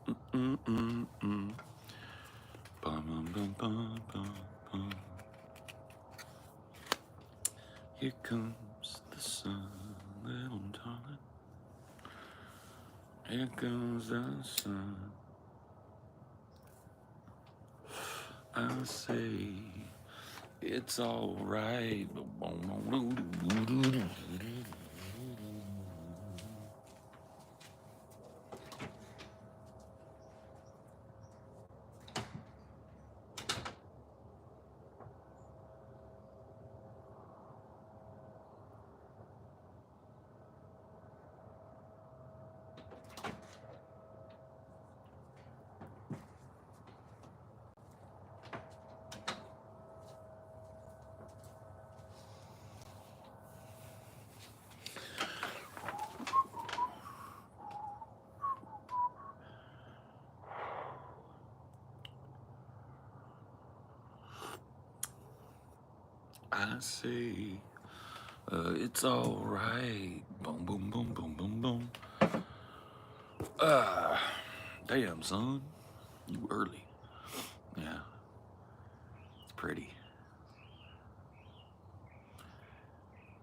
Mm-mm-mm-mm. Bum, bum, bum, bum, bum. Here comes the sun, little darling. Here comes the sun. I say it's alright. I say it's alright. Boom, boom, boom, boom, boom, boom. Damn, son. You early. Yeah, it's pretty.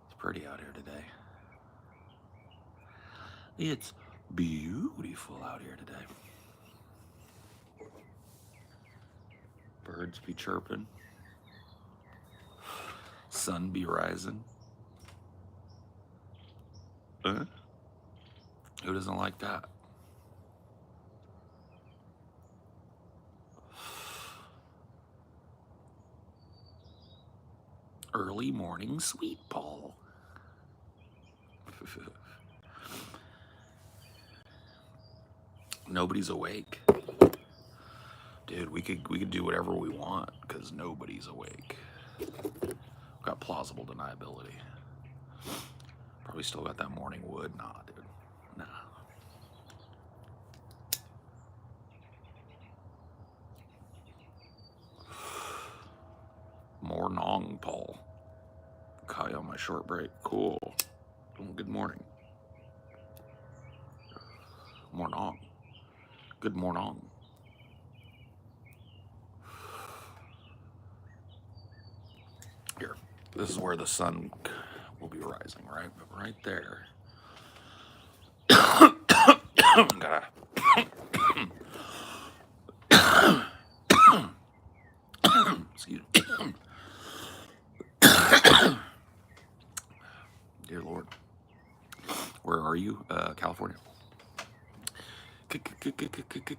It's pretty out here today. It's beautiful out here today. Birds be chirping. Sun be rising. Huh? Who doesn't like that? Early morning sweet Paul. Nobody's awake. Dude, we could do whatever we want because nobody's awake. Got plausible deniability. Probably still got that morning wood. Nah, dude. Nah. Morning, Paul. Kai on my short break. Cool. Good morning. Morning. Good morning. Here. This is where the sun will be rising, right? Right there. Gotta. Excuse me. Dear Lord. Where are you? California.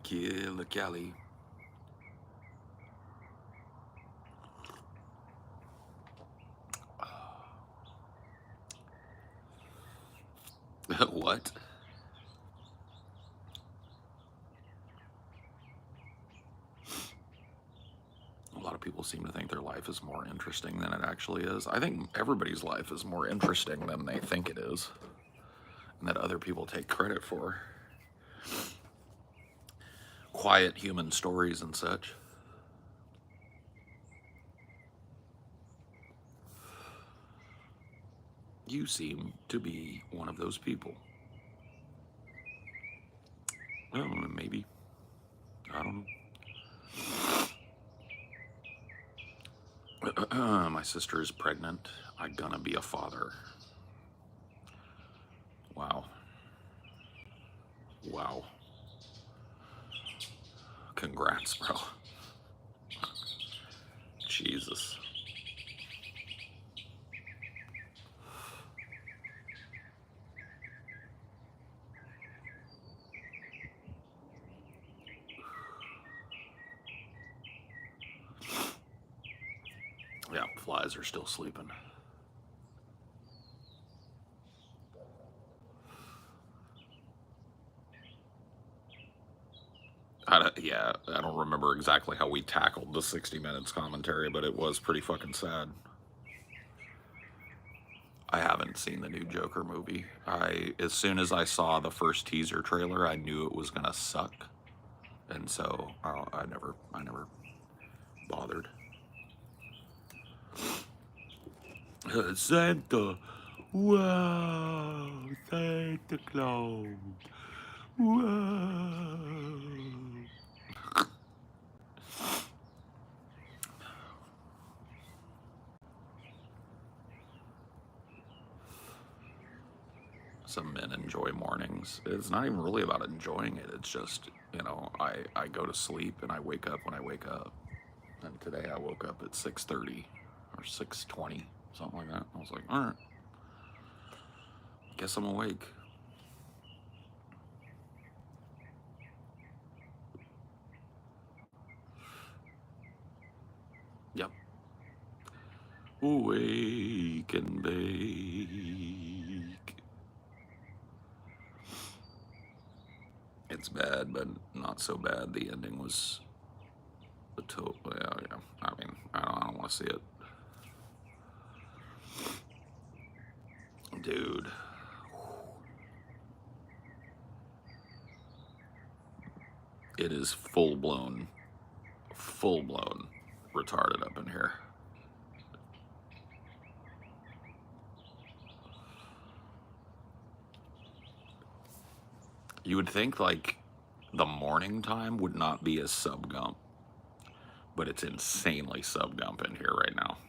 Killer Cali. What? A lot of people seem to think their life is more interesting than it actually is. I think everybody's life is more interesting than they think it is, and that other people take credit for. Quiet human stories and such. You seem to be one of those people. Well, maybe. I don't know. My sister is pregnant. I'm gonna be a father. Wow. Wow. Congrats, bro. Jesus. Yeah, flies are still sleeping. Yeah, I don't remember exactly how we tackled the 60 minutes commentary, but it was pretty fucking sad. I haven't seen the new Joker movie. As soon as I saw the first teaser trailer, I knew it was gonna suck, and so I never bothered. Santa, wow, Santa Claus, wow. Some men enjoy mornings. It's not even really about enjoying it. It's just, you know, I go to sleep and I wake up when I wake up. And today I woke up at 6:30 or 6:20, something like that. I was like, all right, guess I'm awake. Yep. Wake and bake. It's bad, but not so bad. The ending was a total. Yeah. I mean, I don't want to see it, dude. It is full blown retarded up in here. You would think like the morning time would not be as sub-gump, but it's insanely sub-gump in here right now.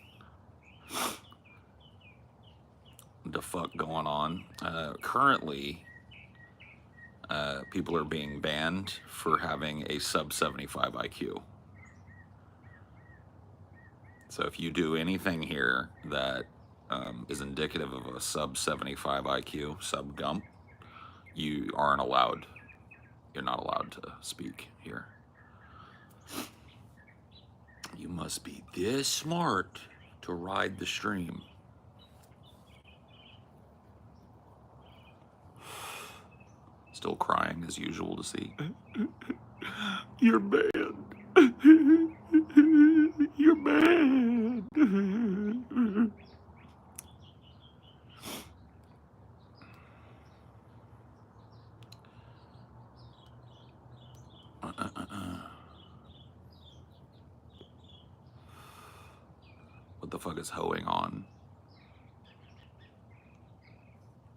The fuck going on? Currently, people are being banned for having a sub 75 IQ. So if you do anything here that is indicative of a sub 75 IQ, sub-gump, you aren't allowed. You're not allowed to speak here. You must be this smart to ride the stream. Still crying as usual to see. You're banned. You're banned. What the fuck is hoeing on?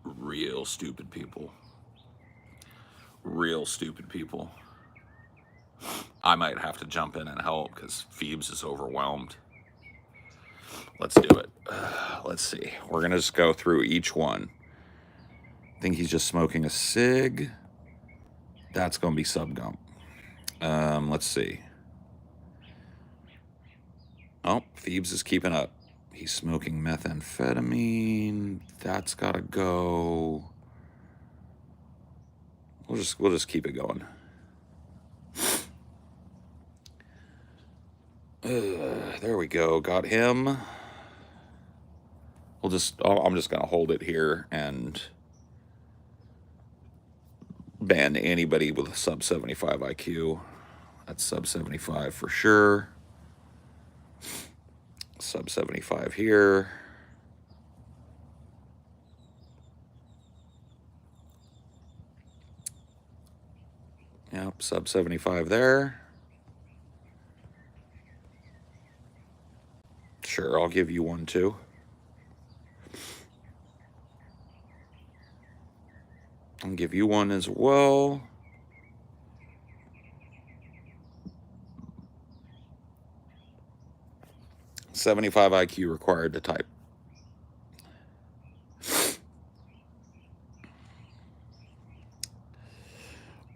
Real stupid people. Real stupid people. I might have to jump in and help because Phoebes is overwhelmed. Let's do it. Let's see. We're going to just go through each one. I think he's just smoking a cig. That's going to be sub-gump. Let's see. Oh, Phoebes is keeping up. He's smoking methamphetamine. That's got to go. We'll just keep it going. There we go. Got him. I'm just gonna hold it here and ban anybody with a sub 75 IQ. That's sub 75 for sure. Sub 75 here. Yep, sub 75 there. Sure, I'll give you one too. I'll give you one as well. $75 IQ required to type.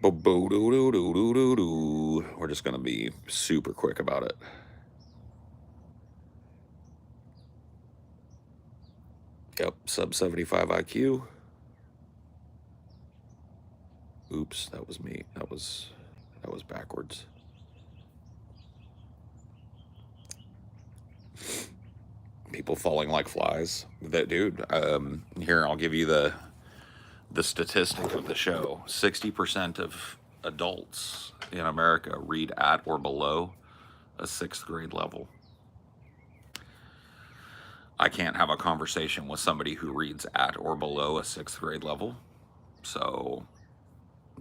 We're just going to be super quick about it. Yep, sub 75 IQ. Oops, that was me. That was backwards. People falling like flies. That dude. Here, I'll give you the statistic of the show. 60% of adults in America read at or below a 6th grade level. I can't have a conversation with somebody who reads at or below a 6th grade level. So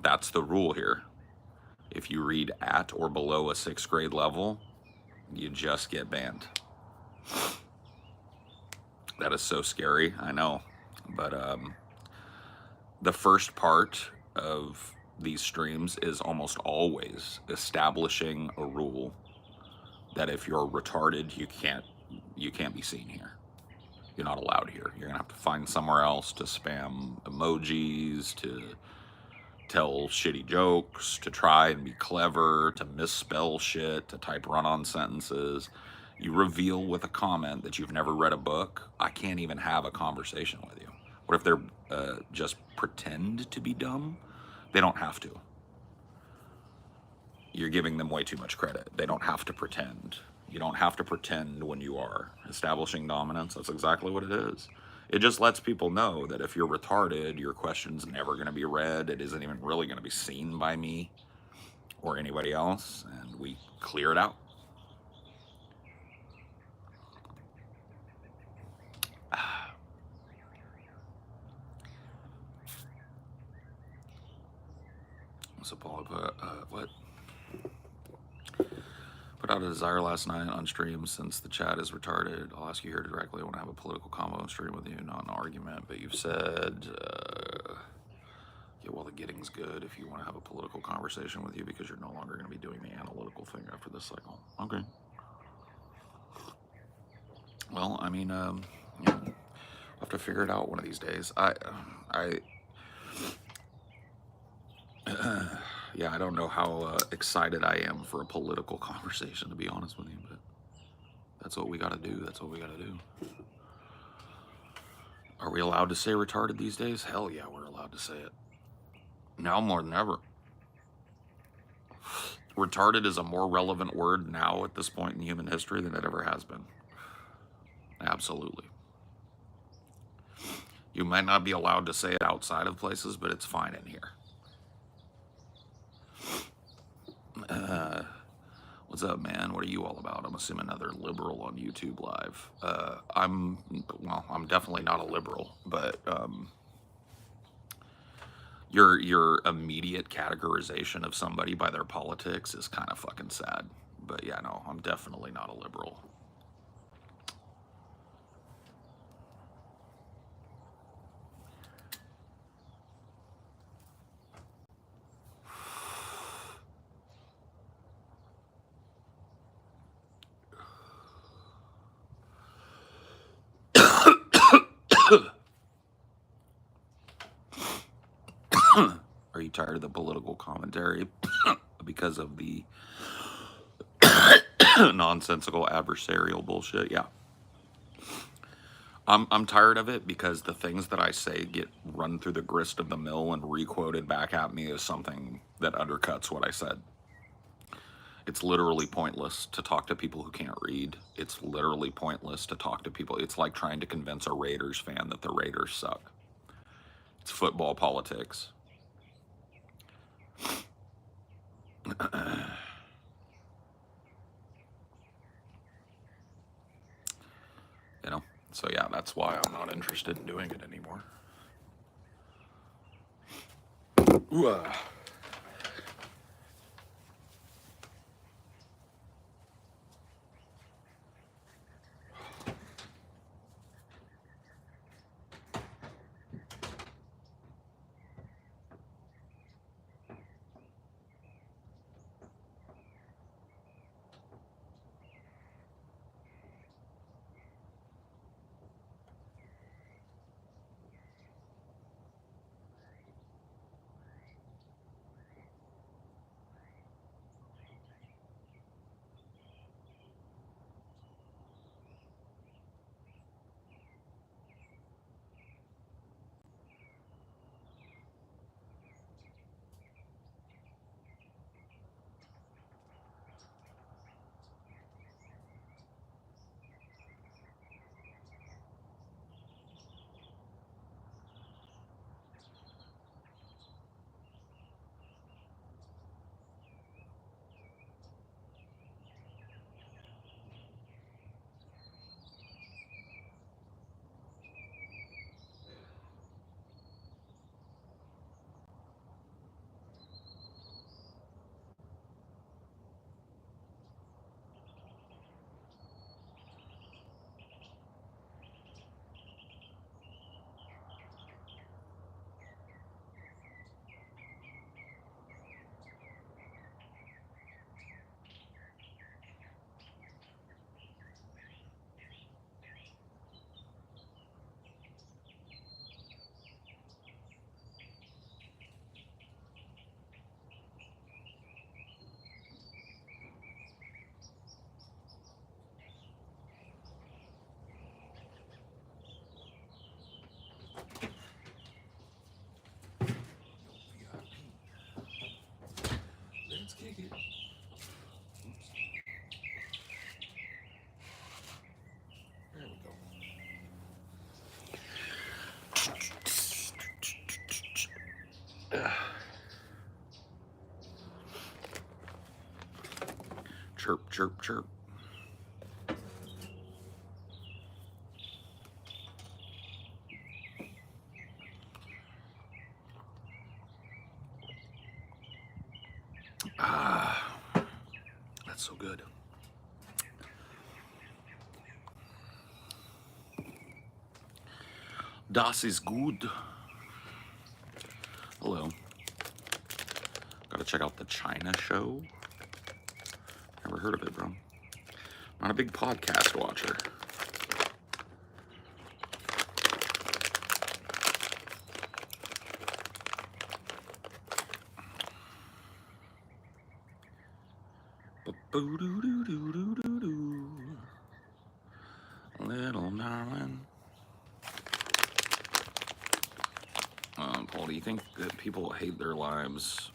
that's the rule here. If you read at or below a 6th grade level, you just get banned. That is so scary, I know. But the first part of these streams is almost always establishing a rule that if you're retarded, you can't be seen here. You're not allowed here. You're gonna have to find somewhere else to spam emojis, to tell shitty jokes, to try and be clever, to misspell shit, to type run-on sentences. You reveal with a comment that you've never read a book, I can't even have a conversation with you. What if they're just pretend to be dumb? They don't have to. You're giving them way too much credit. They don't have to pretend. You don't have to pretend when you are establishing dominance. That's exactly what it is. It just lets people know that if you're retarded, your question's never going to be read. It isn't even really going to be seen by me or anybody else, and we clear it out. So Paul put, what? Put out a desire last night on stream. Since the chat is retarded, I'll ask you here directly. I want to have a political combo on stream with you, not an argument. But you've said, yeah, well, the getting's good if you want to have a political conversation with you because you're no longer going to be doing the analytical thing after this cycle. Okay. Well, I mean, yeah, I'll have to figure it out one of these days. Yeah, I don't know how excited I am for a political conversation, to be honest with you, but that's what we got to do. That's what we got to do. Are we allowed to say retarded these days? Hell yeah, we're allowed to say it. Now more than ever. Retarded is a more relevant word now at this point in human history than it ever has been. Absolutely. You might not be allowed to say it outside of places, but it's fine in here. What's up, man? What are you all about? I'm assuming another liberal on YouTube Live. I'm definitely not a liberal, but your immediate categorization of somebody by their politics is kind of fucking sad. But yeah, no, I'm definitely not a liberal. Are you tired of the political commentary because of the nonsensical adversarial bullshit? Yeah. I'm tired of it because the things that I say get run through the grist of the mill and re-quoted back at me as something that undercuts what I said. It's literally pointless to talk to people who can't read. It's literally pointless to talk to people. It's like trying to convince a Raiders fan that the Raiders suck. It's football politics. You know? So yeah, that's why I'm not interested in doing it anymore. Ooh, Chirp, chirp, chirp. Ah, that's so good. Das ist gut. Hello. Gotta check out the China show. Never heard of it, bro. Not a big podcast watcher. Little darling. Paul, do you think that people hate their lives?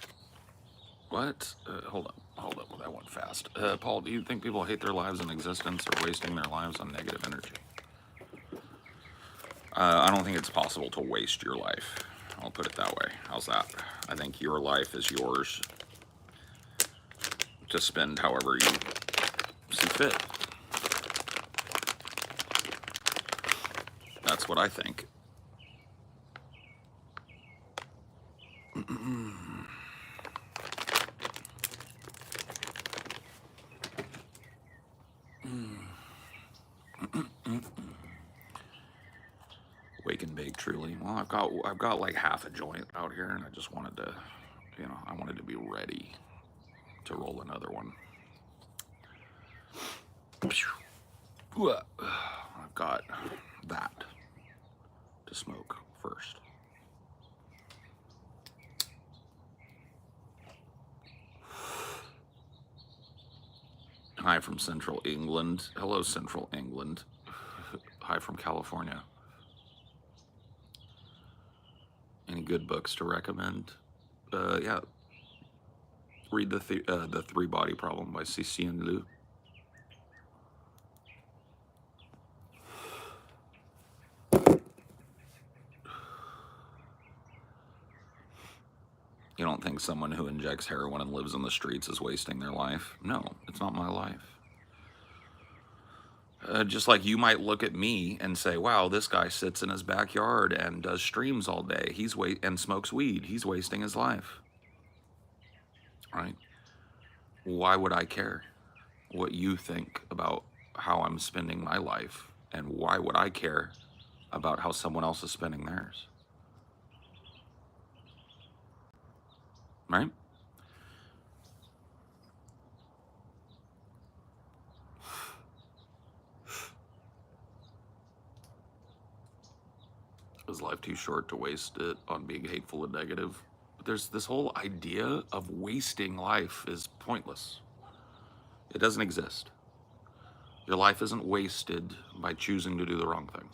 What? Hold up. Well, that went fast. Paul, do you think people hate their lives in existence or wasting their lives on negative energy? I don't think it's possible to waste your life. I'll put it that way. How's that? I think your life is yours to spend however you see fit. That's what I think. Wake and bake, truly. Well, I've got like half a joint out here, and I just wanted to, I wanted to be ready to roll another one. I've got that to smoke first. Hi from Central England. Hello, Central England. Hi from California. Any good books to recommend? Yeah. Read the Three Body Problem by Cixin Liu. You don't think someone who injects heroin and lives on the streets is wasting their life? No, it's not my life. Just like you might look at me and say, wow, this guy sits in his backyard and does streams all day. And smokes weed. He's wasting his life. Right? Why would I care what you think about how I'm spending my life? And why would I care about how someone else is spending theirs? Right? Is life too short to waste it on being hateful and negative? But there's this whole idea of wasting life is pointless. It doesn't exist. Your life isn't wasted by choosing to do the wrong thing.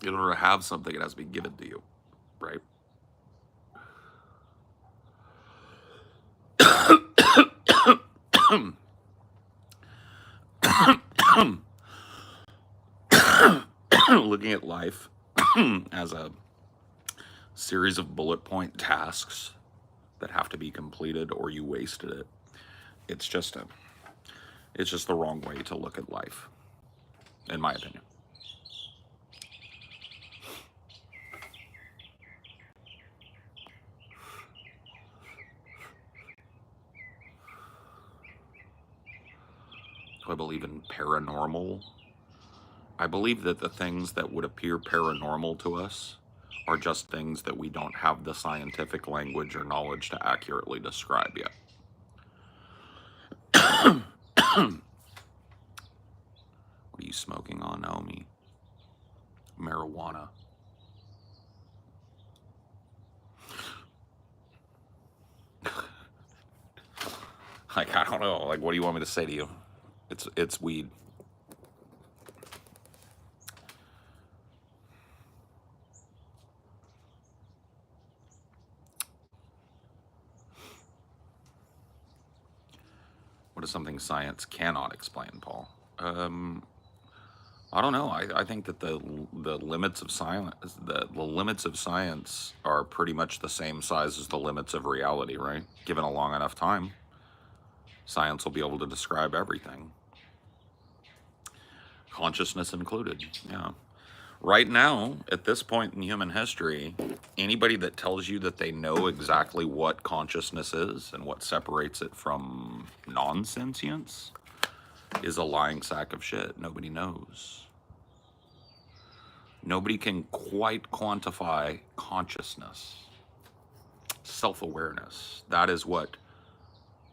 In order to have something, it has to be given to you, right? Looking at life as a series of bullet point tasks that have to be completed or you wasted it. It's just the wrong way to look at life, in my opinion. Do I believe in paranormal? I believe that the things that would appear paranormal to us are just things that we don't have the scientific language or knowledge to accurately describe yet. What are you smoking on, Naomi? Marijuana. Like, I don't know. Like, what do you want me to say to you? It's weed. What is something science cannot explain, Paul? I don't know. I think that the limits of science, the limits of science are pretty much the same size as the limits of reality, right? Given a long enough time, science will be able to describe everything, consciousness included. Yeah. Right now, at this point in human history, anybody that tells you that they know exactly what consciousness is and what separates it from non-sentience is a lying sack of shit. Nobody knows. Nobody can quite quantify consciousness, self-awareness. That is what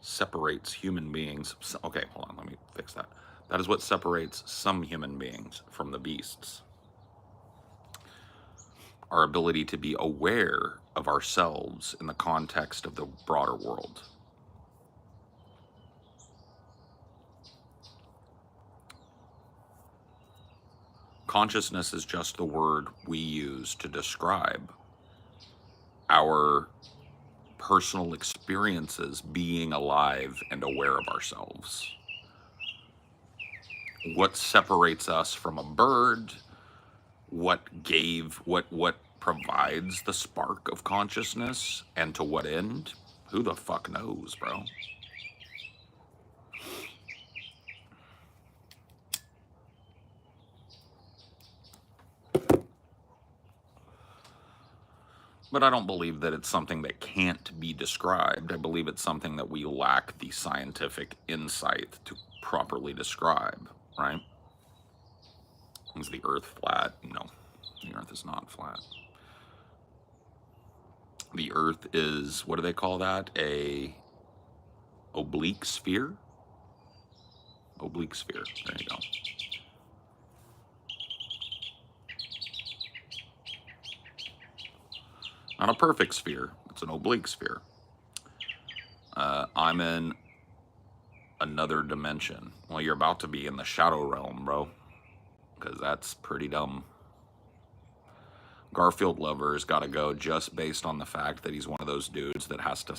separates human beings. Okay, hold on, let me fix that. That is what separates some human beings from the beasts. Our ability to be aware of ourselves in the context of the broader world. Consciousness is just the word we use to describe our personal experiences being alive and aware of ourselves. What separates us from a bird, what provides the spark of consciousness, and to what end, who the fuck knows, bro? But I don't believe that it's something that can't be described. I believe it's something that we lack the scientific insight to properly describe, right? Is the Earth flat? No, the Earth is not flat. The Earth is, what do they call that? A oblique sphere? Oblique sphere, there you go. Not a perfect sphere, it's an oblique sphere. I'm in another dimension. Well, you're about to be in the shadow realm, bro, because that's pretty dumb. Garfield Lover's got to go just based on the fact that he's one of those dudes that has to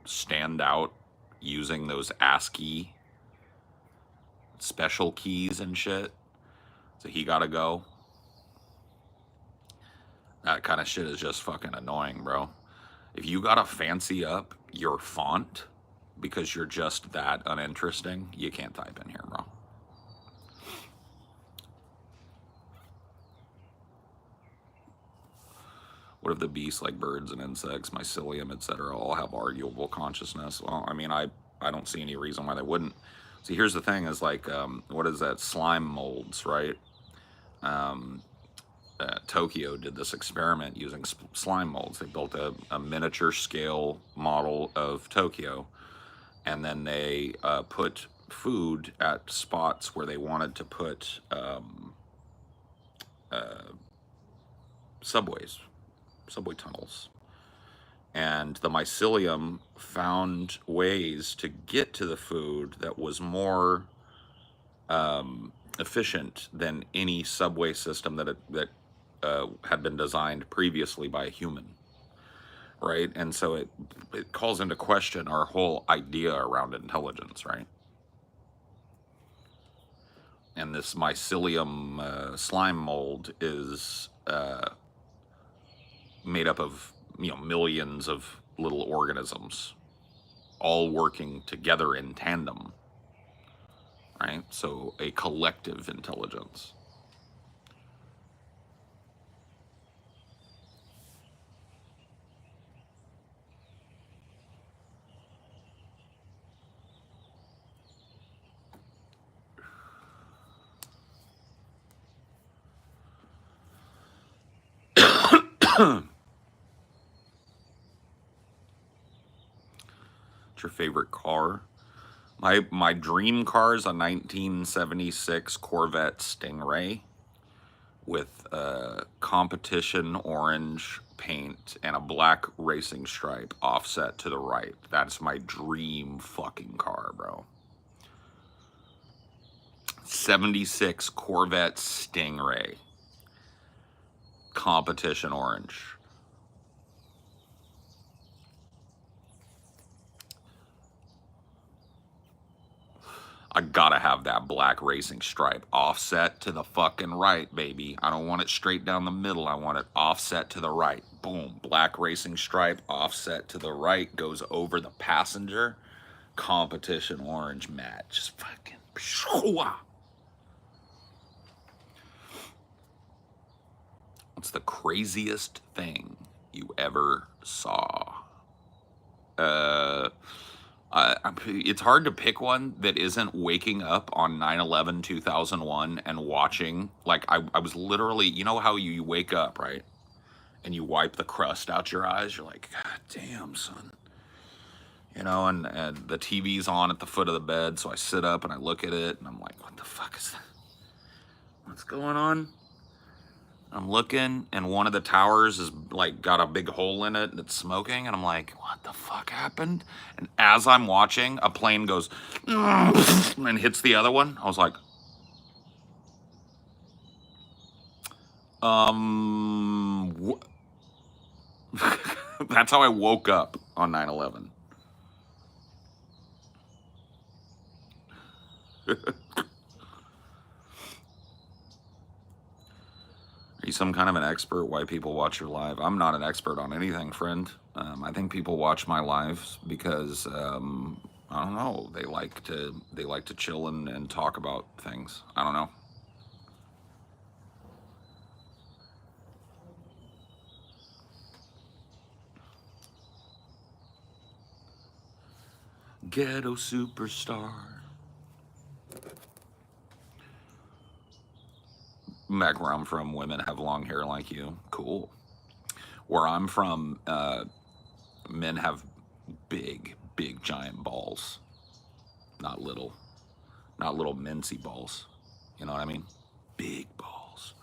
stand out using those ASCII special keys and shit. So he got to go. That kind of shit is just fucking annoying, bro. If you gotta fancy up your font because you're just that uninteresting, you can't type in here, bro. What if the beasts like birds and insects, mycelium, etc., all have arguable consciousness? Well, I mean, I don't see any reason why they wouldn't. See, here's the thing: is like, what is that? Slime molds, right? Tokyo did this experiment using slime molds. They built a miniature scale model of Tokyo, and then they put food at spots where they wanted to put subway tunnels. And the mycelium found ways to get to the food that was more efficient than any subway system that had been designed previously by a human, right? And so it calls into question our whole idea around intelligence, right? And this mycelium slime mold is made up of millions of little organisms all working together in tandem, right? So a collective intelligence. What's your favorite car? My dream car is a 1976 Corvette Stingray with competition orange paint and a black racing stripe offset to the right. That's my dream fucking car, bro. 76 Corvette Stingray. Competition orange. I gotta have that black racing stripe offset to the fucking right, baby. I don't want it straight down the middle. I want it offset to the right. Boom, black racing stripe offset to the right, goes over the passenger. Competition orange matte. Just fucking. What's the craziest thing you ever saw? It's hard to pick one that isn't waking up on 9/11/2001 and watching. Like, I was literally, you know how you wake up, right? And you wipe the crust out your eyes. You're like, God damn, son. You know, and the TV's on at the foot of the bed. So I sit up and I look at it and I'm like, what the fuck is that? What's going on? I'm looking, and one of the towers is like got a big hole in it that's smoking, and I'm like, what the fuck happened? And as I'm watching, a plane goes and hits the other one. I was like, that's how I woke up on 9/11. Are you some kind of an expert why people watch your live? I'm not an expert on anything, friend. I think people watch my lives because I don't know. They like to chill and talk about things. I don't know. Ghetto superstar. Back where I'm from, women have long hair like you. Cool. Where I'm from, men have big, giant balls. Not little mincy balls. You know what I mean? Big balls.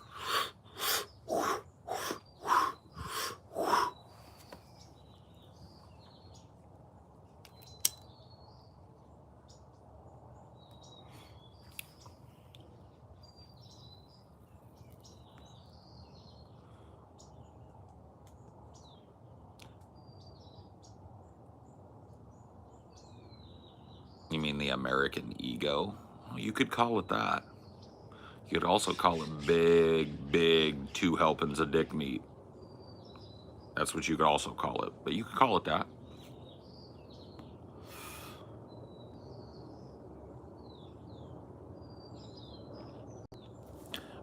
You mean the American ego? Well, you could call it that. You could also call it big 2 helpings of dick meat. That's what you could also call it. But you could call it that.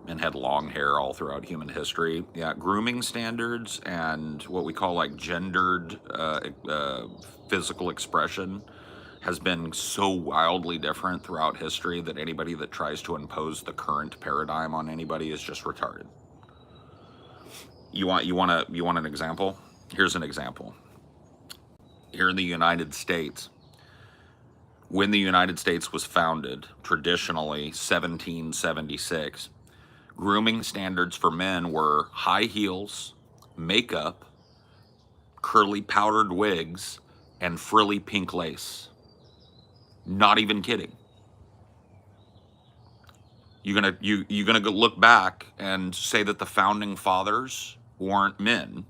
Men had long hair all throughout human history. Yeah, grooming standards and what we call like gendered physical expression has been so wildly different throughout history that anybody that tries to impose the current paradigm on anybody is just retarded. You want an example? Here's an example. Here in the United States, when the United States was founded, traditionally 1776, grooming standards for men were high heels, makeup, curly powdered wigs, and frilly pink lace. Not even kidding. You're gonna go look back and say that the founding fathers weren't men.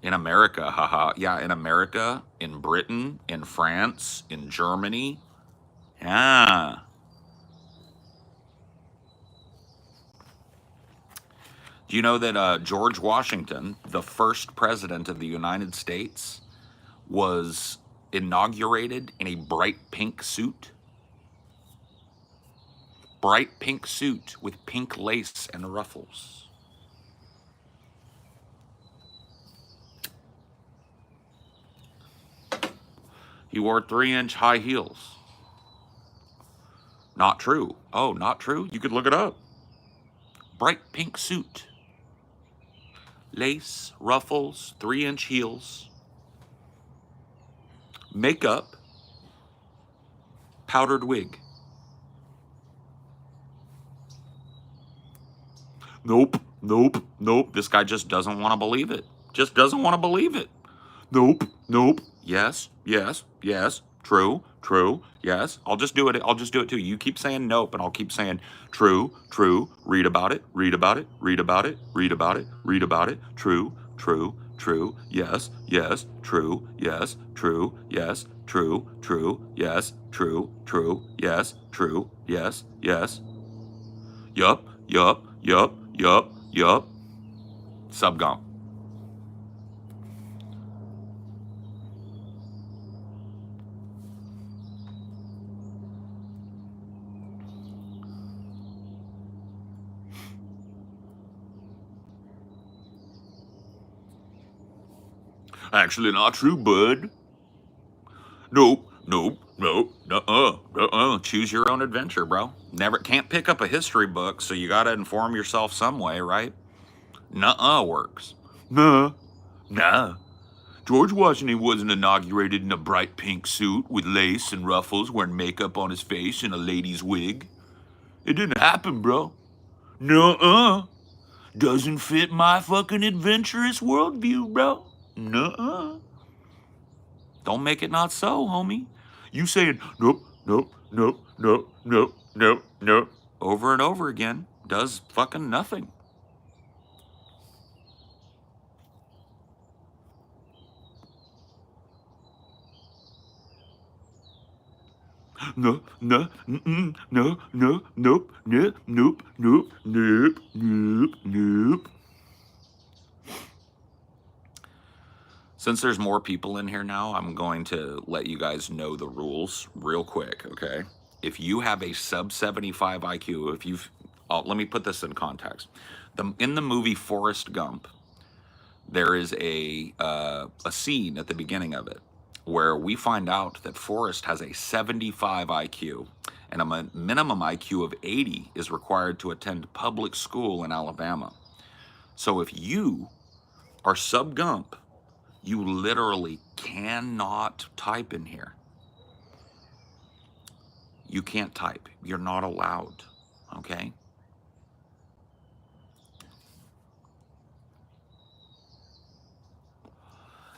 In America, haha. Yeah, in America, in Britain, in France, in Germany. Yeah. Do you know that George Washington, the first president of the United States, was inaugurated in a bright pink suit? Bright pink suit with pink lace and ruffles. He wore 3-inch high heels. Not true. Oh, not true? You could look it up. Bright pink suit. Lace, ruffles, 3-inch heels. Makeup. Powdered wig. Nope. This guy just doesn't want to believe it. Just doesn't want to believe it. Nope. Yes. True. Yes. I'll just do it too. You keep saying nope, and I'll keep saying true. Read about it. True. true, yes, yes, true, yes, true, yes, true, true, yes, true, true, yes, true, yes, yes. Yup, yup, yup, yup, yup. Subgump. Actually not true, bud. Nope, nope, nope, Choose your own adventure, bro. Never can't pick up a history book, so you gotta inform yourself some way, right? Nuh-uh works. Nah, nah. George Washington wasn't inaugurated in a bright pink suit with lace and ruffles, wearing makeup on his face and a lady's wig. It didn't happen, bro. Nuh-uh. Doesn't fit my fucking adventurous worldview, bro. Nuh-uh. Don't make it not so, homie. You saying nope, nope, nope, nope, nope, nope, nope over and over again does fucking nothing. No, no, no, no, no, nope, nope, nope, nope, nope, nope, nope. Since there's more people in here now, I'm going to let you guys know the rules real quick, okay? If you have a sub 75 IQ, if you've, let me put this in context. In the movie Forrest Gump, there is a scene at the beginning of it where we find out that Forrest has a 75 IQ and a minimum IQ of 80 is required to attend public school in Alabama. So if you are sub Gump, you literally cannot type in here. You can't type. You're not allowed, okay?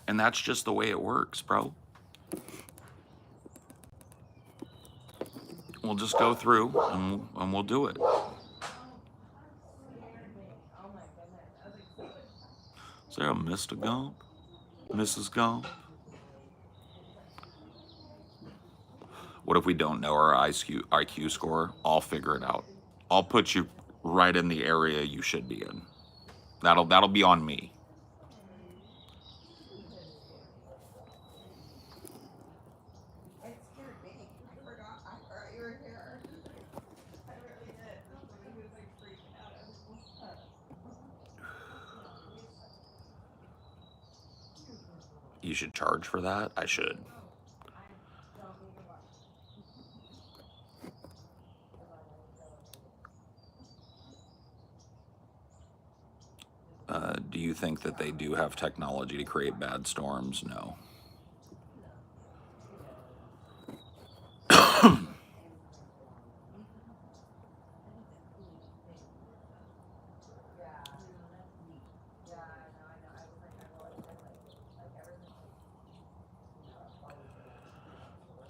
And that's just the way it works, bro. We'll just go through and we'll do it. Is there a Mr. Gump? Mrs. Gump? What if we don't know our IQ score? I'll figure it out. I'll put you right in the area you should be in. That'll be on me. You should charge for that? I should. Do you think that they do have technology to create bad storms? No.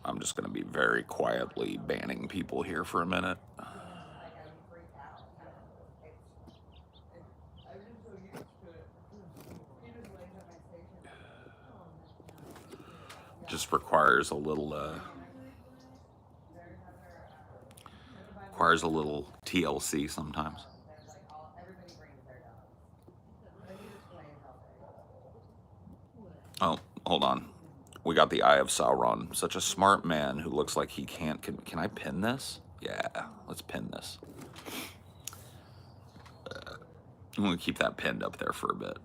I'm just going to be very quietly banning people here for a minute. Just requires a little TLC sometimes. Oh, hold on. We got the Eye of Sauron. Such a smart man who looks like he can't. Can I pin this? Yeah, let's pin this. I'm going to keep that pinned up there for a bit.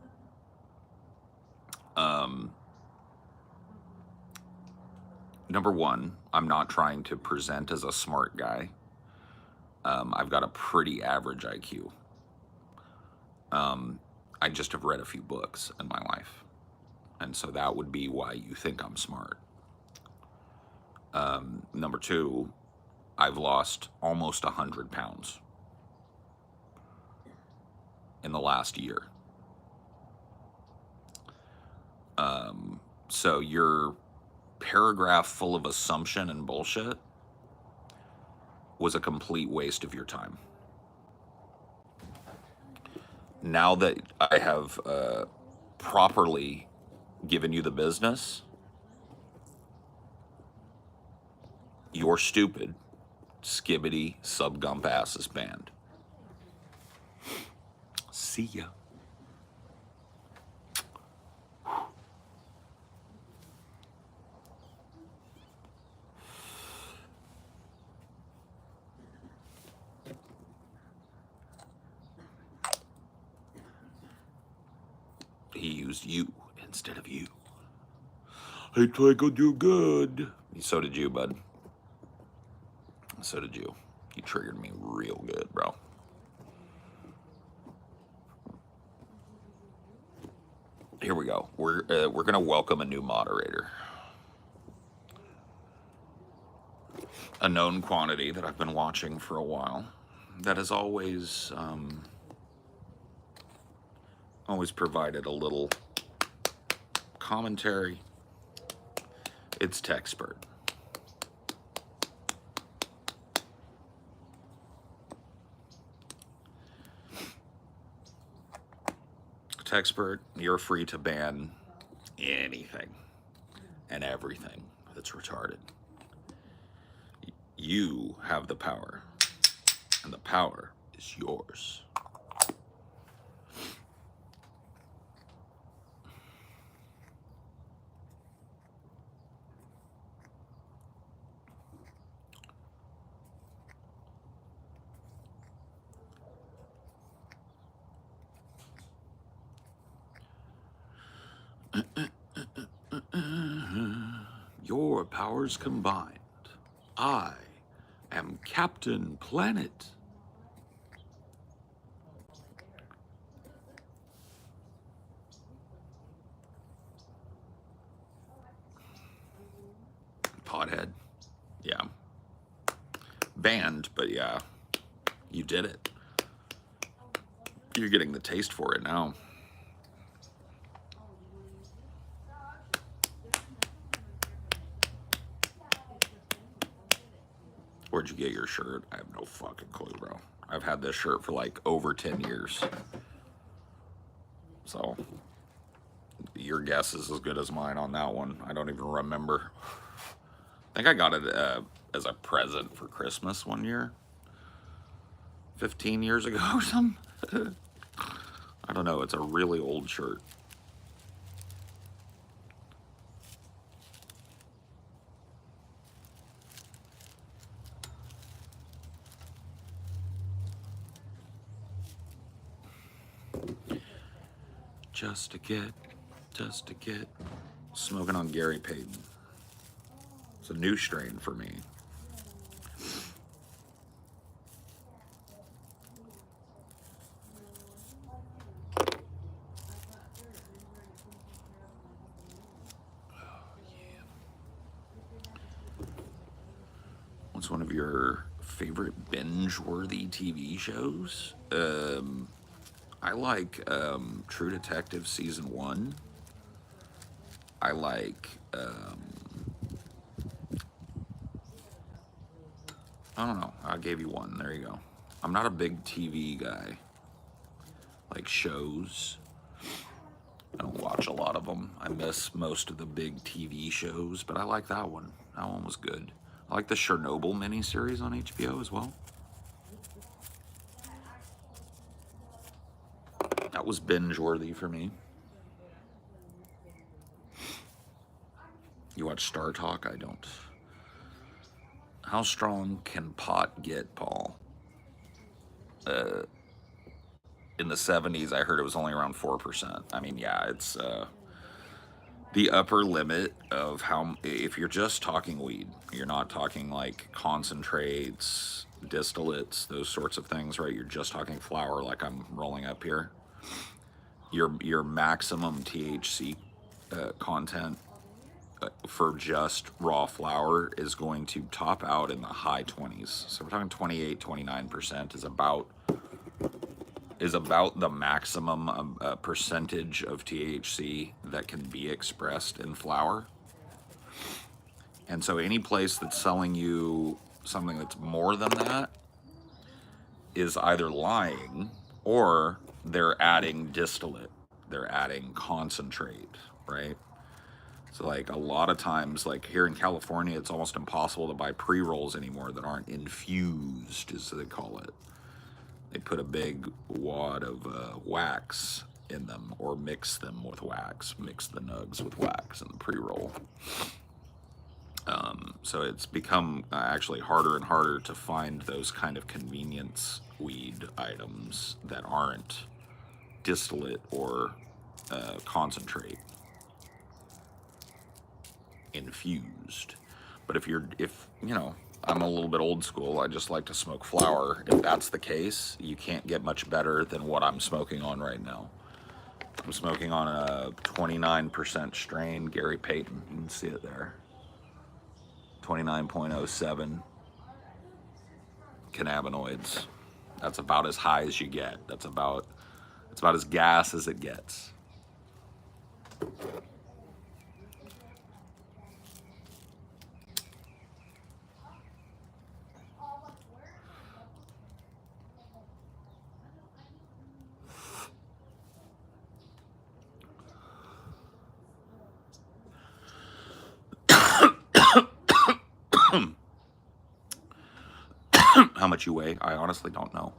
Number one, I'm not trying to present as a smart guy. I've got a pretty average IQ. I just have read a few books in my life. And so that would be why you think I'm smart. Number two, I've lost almost 100 pounds in the last year. So your paragraph full of assumption and bullshit was a complete waste of your time. Now that I have properly given you the business, your stupid skibbity subgump ass is banned. See ya. He used you instead of you. I think I'll do good. So did you, bud. So did you. You triggered me real good, bro. Here we go. We're gonna welcome a new moderator. A known quantity that I've been watching for a while. That has always provided a little commentary. It's Techspert. Techspert, you're free to ban anything and everything that's retarded. You have the power, and the power is yours. Your powers combined. I am Captain Planet. Pothead. Yeah. Banned, but yeah. You did it. You're getting the taste for it now. Where'd you get your shirt? I have no fucking clue, bro. I've had this shirt for like over 10 years. So, your guess is as good as mine on that one. I don't even remember. I think I got it as a present for Christmas one year. 15 years ago or something. I don't know. It's a really old shirt. Just to get smoking on Gary Payton. It's a new strain for me. What's one of your favorite binge-worthy TV shows? I like True Detective Season 1. I like, I don't know. I gave you one. There you go. I'm not a big TV guy. Like shows. I don't watch a lot of them. I miss most of the big TV shows, but I like that one. That one was good. I like the Chernobyl miniseries on HBO as well. That was binge-worthy for me. You watch Star Talk? I don't. How strong can pot get, Paul? In the 70s, I heard it was only around 4%. I mean, yeah, it's the upper limit of how, if you're just talking weed, you're not talking like concentrates, distillates, those sorts of things, right? You're just talking flower like I'm rolling up here. Your maximum THC content for just raw flower is going to top out in the high 20s. So we're talking 28, 29% is about the maximum percentage of THC that can be expressed in flower. And so any place that's selling you something that's more than that is either lying or they're adding distillate. they're adding concentrate, right? So like a lot of times, like here in California, it's almost impossible to buy pre-rolls anymore that aren't infused, as they call it. They put a big wad of wax in them, or mix them with wax, mix the nugs with wax in the pre-roll. So it's become actually harder and harder to find those kind of convenience weed items that aren't distillate or concentrate infused. But if you know, I'm a little bit old school, I just like to smoke flower. If that's the case, you can't get much better than what I'm smoking on right now. I'm smoking on a 29% strain, Gary Payton. You can see it there. 29.07 cannabinoids. That's about as high as you get. It's about as gas as it gets. How much you weigh? I honestly don't know.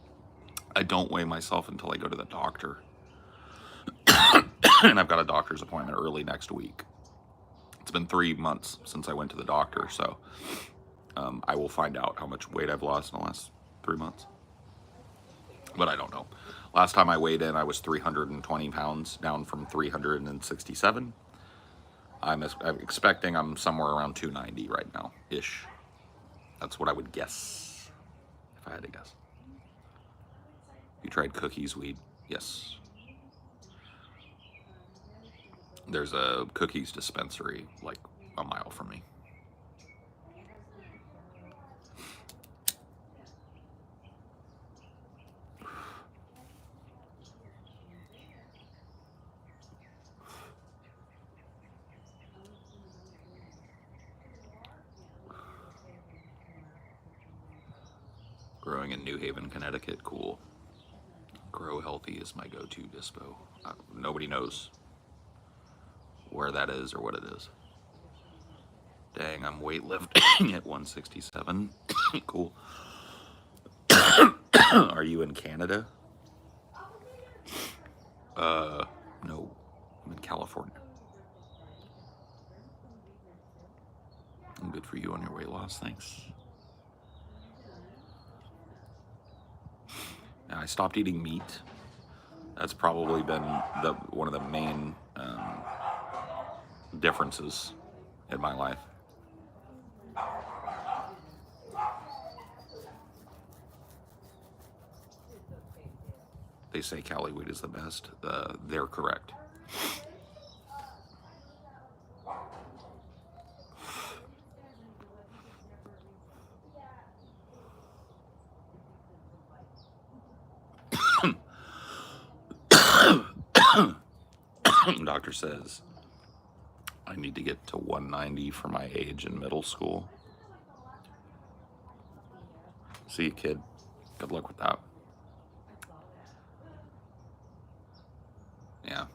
I don't weigh myself until I go to the doctor. And I've got a doctor's appointment early next week. It's been 3 months since I went to the doctor, so I will find out how much weight I've lost in the last 3 months. But I don't know. Last time I weighed in, I was 320 pounds, down from 367. I'm expecting I'm somewhere around 290 right now, ish. That's what I would guess, if I had to guess. You tried Cookies weed? Yes. There's a Cookies dispensary like a mile from me. Growing in New Haven, Connecticut, cool. Grow Healthy is my go-to dispo. Nobody knows where that is or what it is. Dang, I'm weightlifting at 167. Cool. Are you in Canada? No, I'm in California. I'm good for you on your weight loss, thanks. And I stopped eating meat. That's probably been one of the main differences in my life. They say Cali weed is the best. They're correct. Doctor says I need to get to 190 for my age in middle school. See you, kid. Good luck with that. Yeah.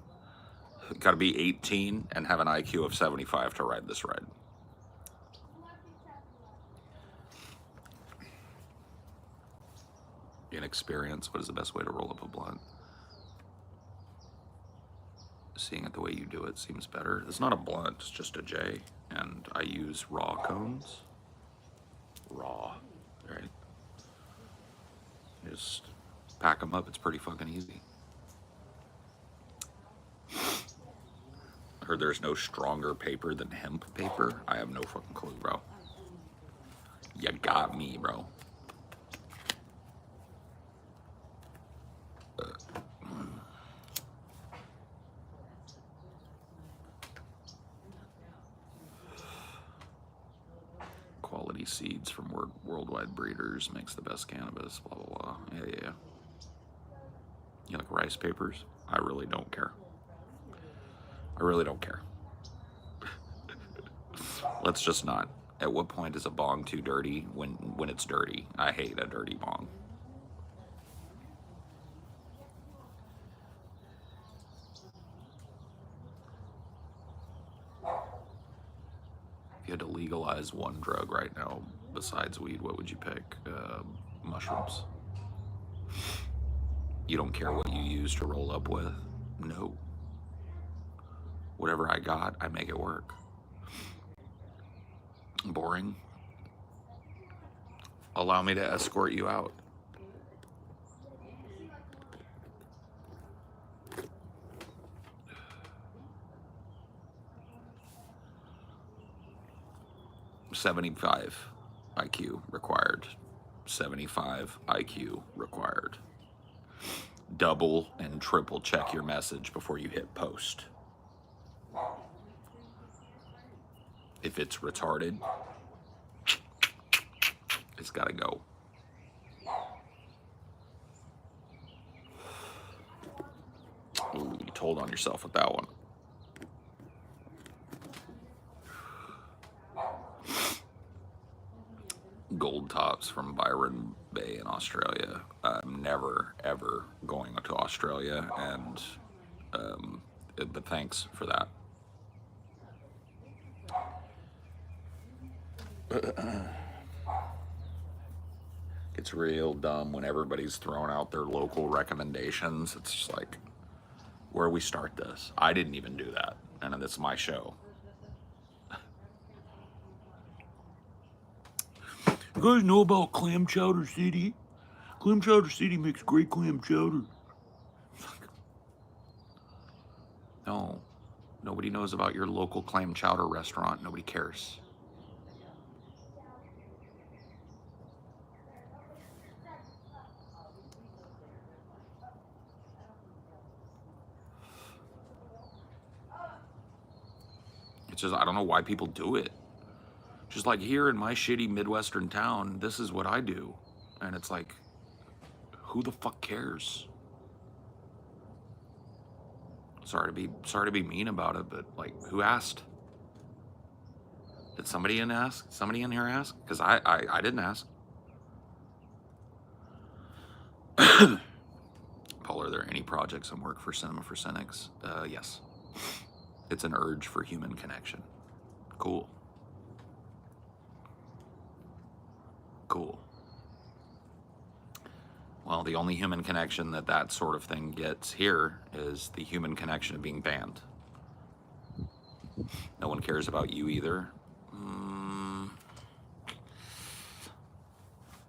Got to be 18 and have an IQ of 75 to ride this ride. Inexperience. What is the best way to roll up a blunt? Seeing it the way you do it seems better. It's not a blunt, it's just a J. And I use raw cones. Raw, right? Just pack them up. It's pretty fucking easy. I heard there's no stronger paper than hemp paper. I have no fucking clue, bro. You got me, bro. Quality seeds from worldwide breeders makes the best cannabis, blah, blah, blah. Yeah. You like rice papers? I really don't care. I really don't care. Let's just not. At what point is a bong too dirty? When it's dirty. I hate a dirty bong. you had to legalize one drug right now besides weed, what would you pick? Mushrooms. You don't care what you use to roll up with? No. Whatever I got, I make it work. Boring? Allow me to escort you out. $75 IQ required. 75 IQ required. Double and triple check your message before you hit post. If it's retarded, it's gotta go. Ooh, you told on yourself with that one. Gold tops from Byron Bay in Australia. I'm never ever going to Australia, and but thanks for that. It's real dumb when everybody's throwing out their local recommendations. It's just like, where do we start this? I didn't even do that, and it's my show. You guys know about Clam Chowder City? Clam Chowder City makes great clam chowder. No, nobody knows about your local clam chowder restaurant. Nobody cares. It's just, I don't know why people do it. Just like here in my shitty Midwestern town, this is what I do. And it's like, who the fuck cares? Sorry to be mean about it, but like, who asked? Did somebody in ask? Somebody in here ask? Because I didn't ask. Paul, are there any projects and work for Cinema for Cynics? Yes. It's an urge for human connection. Cool. Cool. Well, the only human connection that sort of thing gets here is the human connection of being banned. No one cares about you either.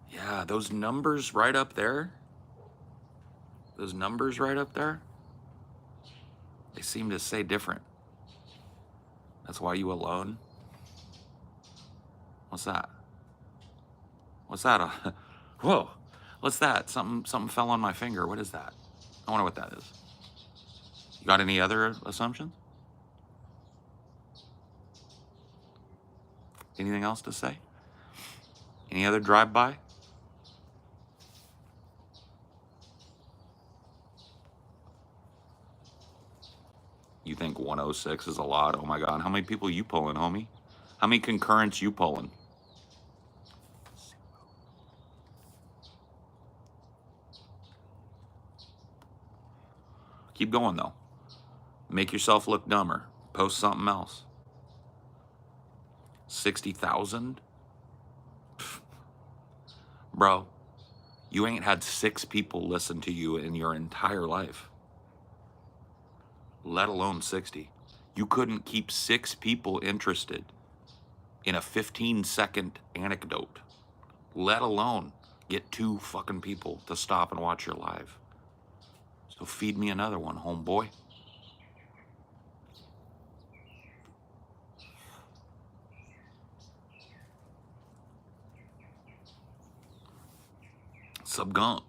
Yeah, those numbers right up there. Those numbers right up there. They seem to say different. That's why you alone. What's that? What's that? Whoa. What's that? Something fell on my finger. What is that? I wonder what that is. You got any other assumptions? Anything else to say? Any other drive-by? You think 106 is a lot? Oh my God. How many people you pulling, homie? How many concurrents you pulling? Keep going though. Make yourself look dumber. Post something else. 60,000? Bro, you ain't had 6 people listen to you in your entire life. Let alone 60. You couldn't keep 6 people interested in a 15-second anecdote. Let alone get 2 fucking people to stop and watch your live. So feed me another one, homeboy. Subgump.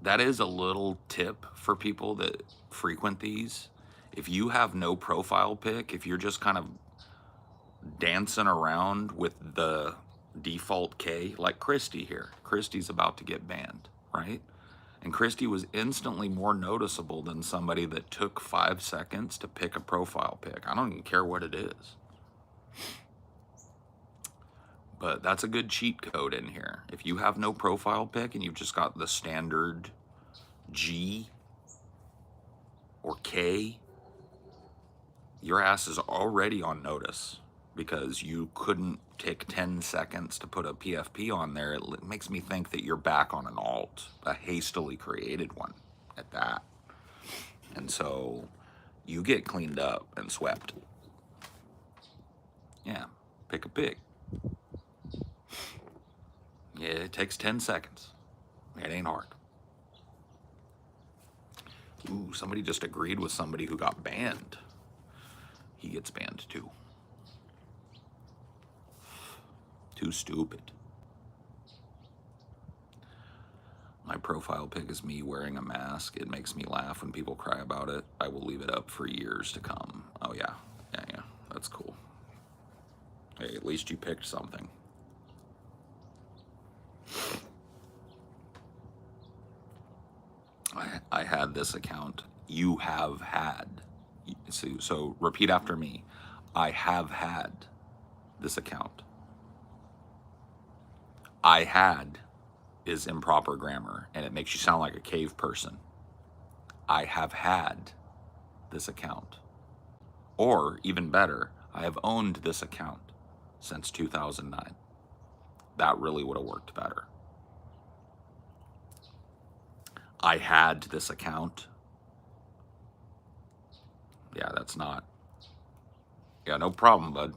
That is a little tip for people that frequent these. If you have no profile pic, if you're just kind of dancing around with the default K, like Christy here. Christy's about to get banned, right? And Christy was instantly more noticeable than somebody that took 5 seconds to pick a profile pic. I don't even care what it is. But that's a good cheat code in here. If you have no profile pic and you've just got the standard G or K, your ass is already on notice because you couldn't take 10 seconds to put a PFP on there. It makes me think that you're back on an alt, a hastily created one at that. And so you get cleaned up and swept. Yeah, pick a pick. Yeah, it takes 10 seconds. It ain't hard. Ooh, somebody just agreed with somebody who got banned. He gets banned too. Too stupid. My profile pic is me wearing a mask. It makes me laugh when people cry about it. I will leave it up for years to come. Oh yeah, yeah, that's cool. Hey, at least you picked something. I had this account. You have had. So repeat after me. I have had this account. I had is improper grammar, and it makes you sound like a cave person. I have had this account. Or, even better, I have owned this account since 2009. That really would have worked better. I had this account. Yeah, that's not. Yeah, no problem, bud.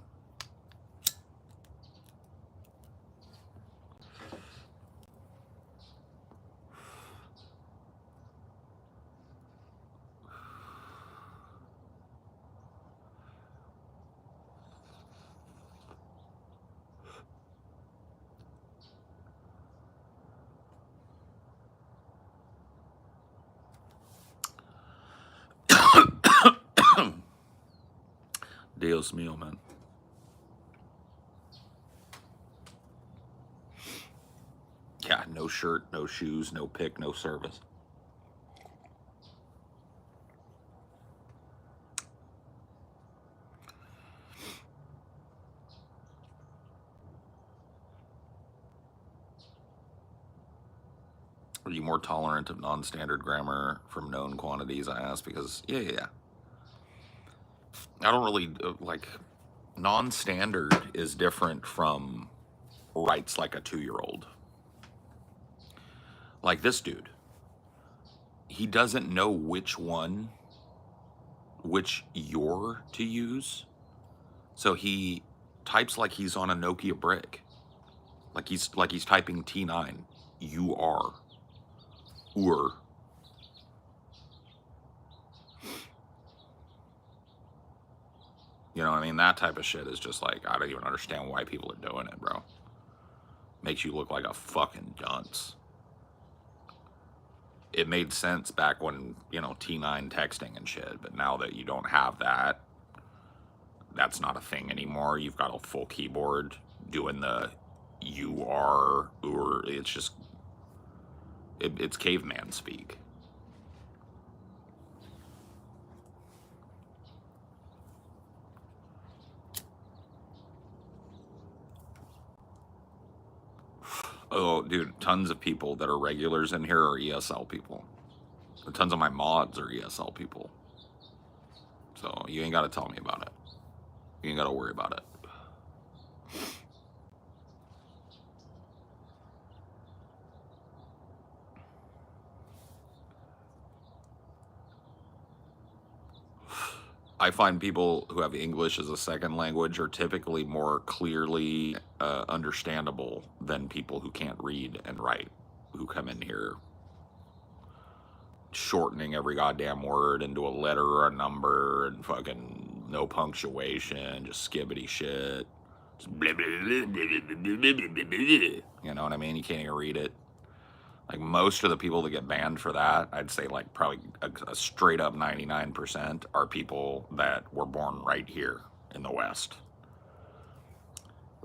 Dios mío, man. Yeah, no shirt, no shoes, no pick, no service. Are you more tolerant of non-standard grammar from known quantities? I ask because, yeah. I don't really, like, non-standard is different from writes like a 2-year-old. Like this dude. He doesn't know which you're to use. So he types like he's on a Nokia brick. Like he's typing T9. You are. Or. You know what I mean? That type of shit is just like, I don't even understand why people are doing it, bro. Makes you look like a fucking dunce. It made sense back when, T9 texting and shit, but now that you don't have that, that's not a thing anymore. You've got a full keyboard doing the you are, or it's just, it's caveman speak. Oh, dude, tons of people that are regulars in here are ESL people. Tons of my mods are ESL people. So you ain't got to tell me about it. You ain't got to worry about it. I find people who have English as a second language are typically more clearly understandable than people who can't read and write, who come in here shortening every goddamn word into a letter or a number and fucking no punctuation, just skibbity shit. Just blah, blah, blah, blah, blah, blah. You know what I mean? You can't even read it. Like most of the people that get banned for that, I'd say like probably a straight up 99% are people that were born right here in the West.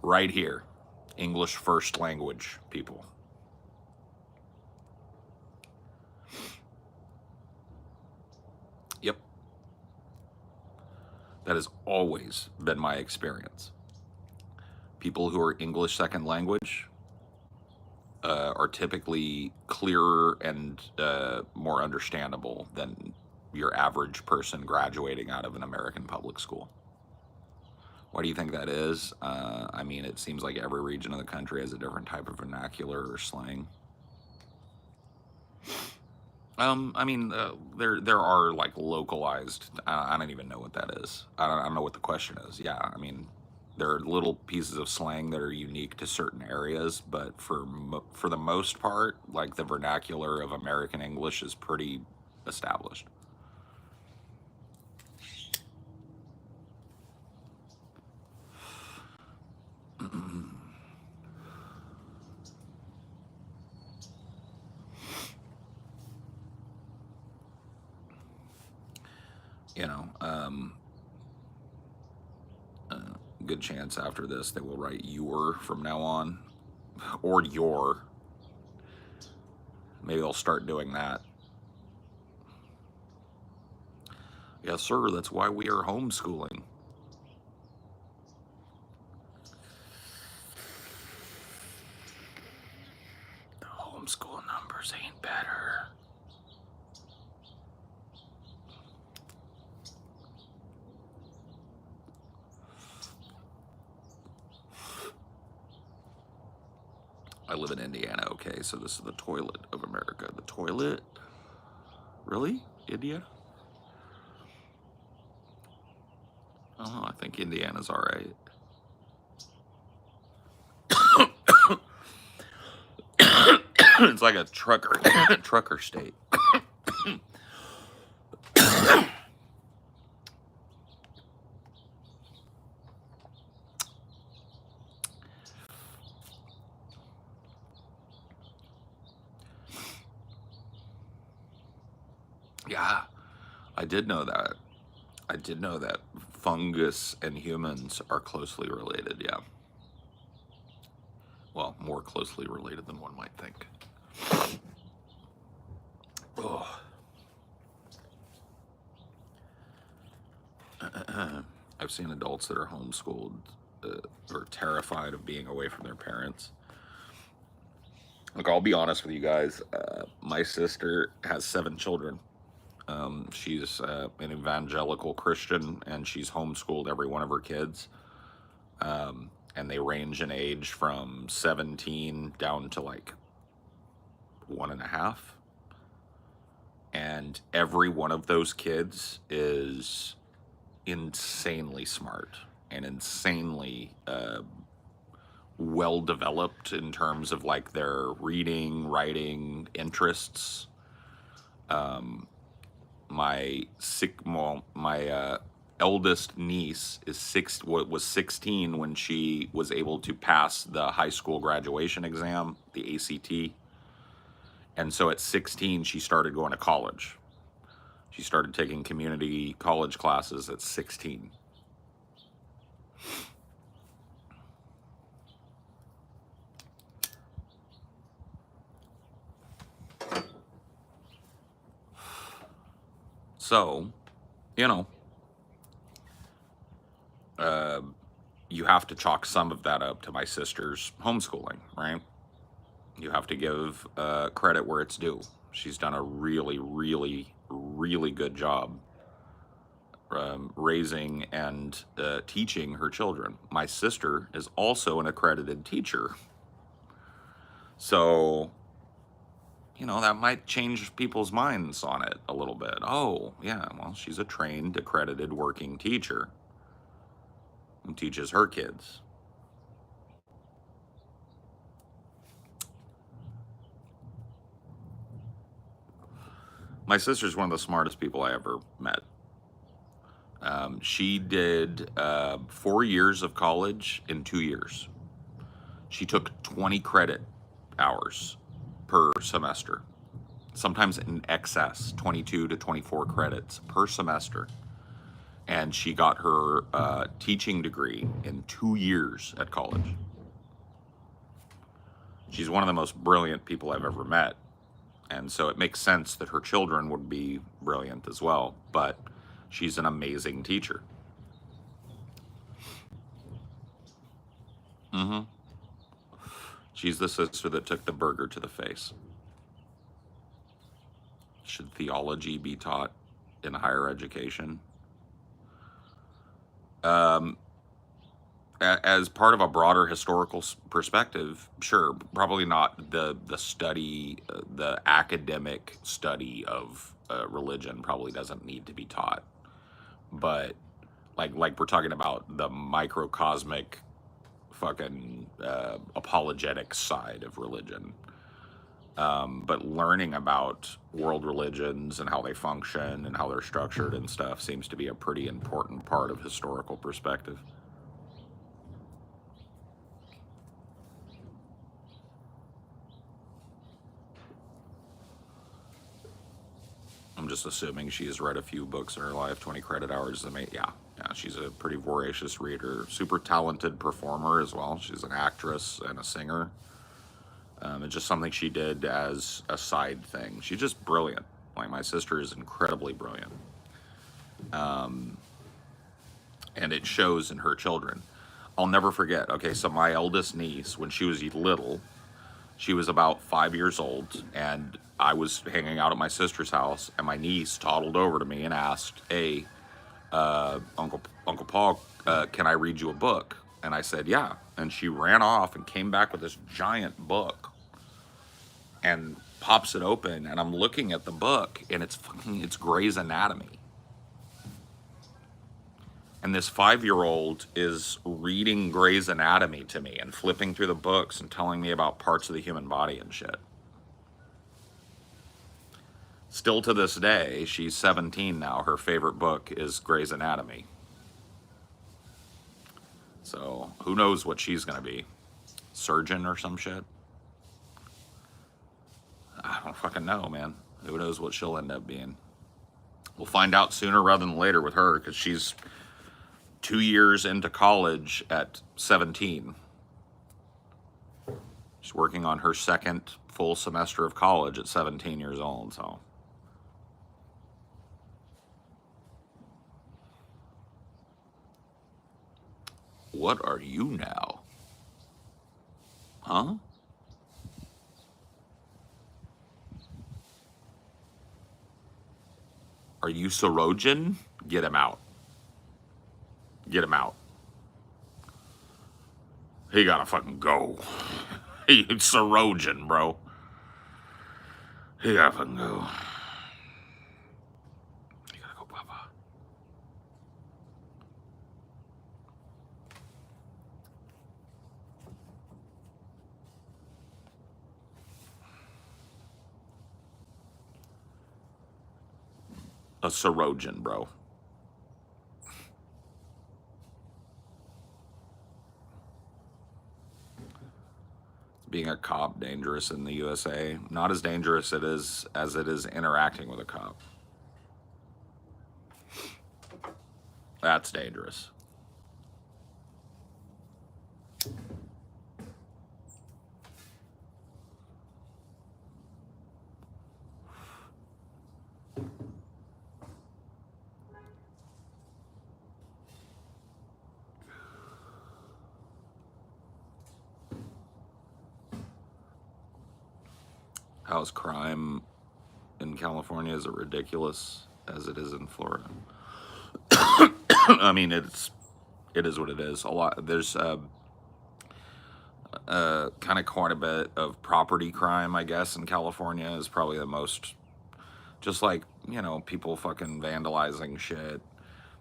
Right here. English first language people. Yep. That has always been my experience. People who are English second language, are typically clearer and more understandable than your average person graduating out of an American public school. Why do you think that is? I mean, it seems like every region of the country has a different type of vernacular or slang. I mean, there are like localized. I don't even know what that is. I don't know what the question is. Yeah, I mean, there are little pieces of slang that are unique to certain areas, but for the most part, like the vernacular of American English is pretty established. You know, good chance after this they will write "your" from now on, or "your." Maybe they'll start doing that. Yes, sir. That's why we are homeschooling. The homeschool numbers ain't better. I live in Indiana, okay, so this is the toilet of America. The toilet? Really? Indiana? Oh, I think Indiana's all right. It's like a trucker state. Yeah, I did know that. I did know that fungus and humans are closely related, yeah. Well, more closely related than one might think. Oh. I've seen adults that are homeschooled or terrified of being away from their parents. Look, I'll be honest with you guys. My sister has 7 children. She's an evangelical Christian, and she's homeschooled every one of her kids. And they range in age from 17 down to like 1.5. And every one of those kids is insanely smart and insanely well developed in terms of like their reading, writing interests. My eldest niece was 16 when she was able to pass the high school graduation exam, the ACT. And so at 16 she started going to college. She started taking community college classes at 16. So, you know, you have to chalk some of that up to my sister's homeschooling, right? You have to give credit where it's due. She's done a really, really, really good job raising and teaching her children. My sister is also an accredited teacher. So, you know, that might change people's minds on it a little bit. Oh, yeah, well, she's a trained, accredited working teacher who teaches her kids. My sister's one of the smartest people I ever met. She did 4 years of college in 2 years. She took 20 credit hours per semester, sometimes in excess, 22 to 24 credits per semester. And she got her teaching degree in 2 years at college. She's one of the most brilliant people I've ever met. And so it makes sense that her children would be brilliant as well. But she's an amazing teacher. Mm-hmm. She's the sister that took the burger to the face. Should theology be taught in higher education? Um, as part of a broader historical perspective, sure, probably not the study, the academic study of religion probably doesn't need to be taught. But like we're talking about the microcosmic fucking apologetic side of religion. But learning about world religions and how they function and how they're structured and stuff seems to be a pretty important part of historical perspective. I'm just assuming she has read a few books in her life. 20 credit hours. Yeah, she's a pretty voracious reader. Super talented performer as well. She's an actress and a singer. It's just something she did as a side thing. She's just brilliant. Like, my sister is incredibly brilliant. And it shows in her children. I'll never forget. Okay, so my eldest niece, when she was little, she was about 5 years old, and I was hanging out at my sister's house, and my niece toddled over to me and asked, "Hey, Uncle Paul, can I read you a book?" And I said, "Yeah." And she ran off and came back with this giant book, and pops it open, and I'm looking at the book, and it's Grey's Anatomy. And this 5-year-old is reading Grey's Anatomy to me and flipping through the books and telling me about parts of the human body and shit. Still to this day, she's 17 now. Her favorite book is Grey's Anatomy. So who knows what she's going to be? Surgeon or some shit? I don't fucking know, man. Who knows what she'll end up being? We'll find out sooner rather than later with her, because she's 2 years into college at 17. She's working on her second full semester of college at 17 years old, so. What are you now? Huh? Are you Sorojan? Get him out. Get him out. He gotta fucking go. He's Sorojan, bro. He gotta fucking go. He gotta go, Papa. A Sorojan, bro. Being a cop dangerous in the USA? Not as dangerous as it is interacting with a cop. That's dangerous. How's crime in California? Is it ridiculous as it is in Florida? I mean, it is what it is. A lot there's kind of quite a bit of property crime, I guess, in California is probably the most. Just like, people fucking vandalizing shit.